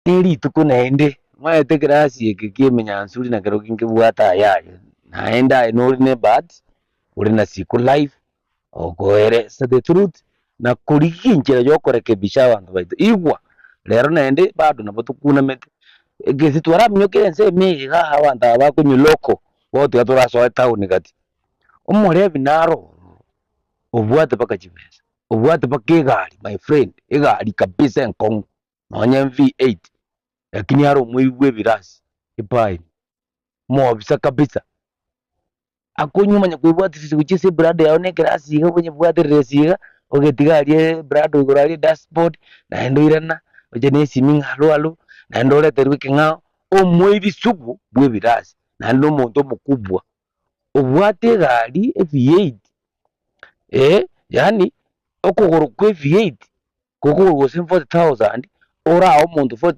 Neri tukunende mwaete kirasi iki Emenyansuri na kero kingi bwata yayo naenda enori ne bad uri na siku life ogoere sa the truth na kurikinjira yo kurekebisha abantu baitu igwa rero nende bado nabo tukuna mete gesi twaramyo kense miga abantu abakunyuloko bote gatura so town gati Omorebi naro obwate paka chimesa obwate paka igari my friend igari kabisa enkong nonya V8 lakini haro Omoibi Bw'Ebirasi ipai mobisa kabisa akunyumanya kwibwatirisi kuchise brand yawe ne kirasi iga bunye bwatirisi iga ogetigarie brand ugorarie dashboard na endo irana oje ne simming halo na endo leterwe kingao Omoibi sugu Bw'Ebirasi na endo muntu mukubwa obwate gari V8 yani okuguru kwe V8 kuguru 40,000 ora omuntu 40,000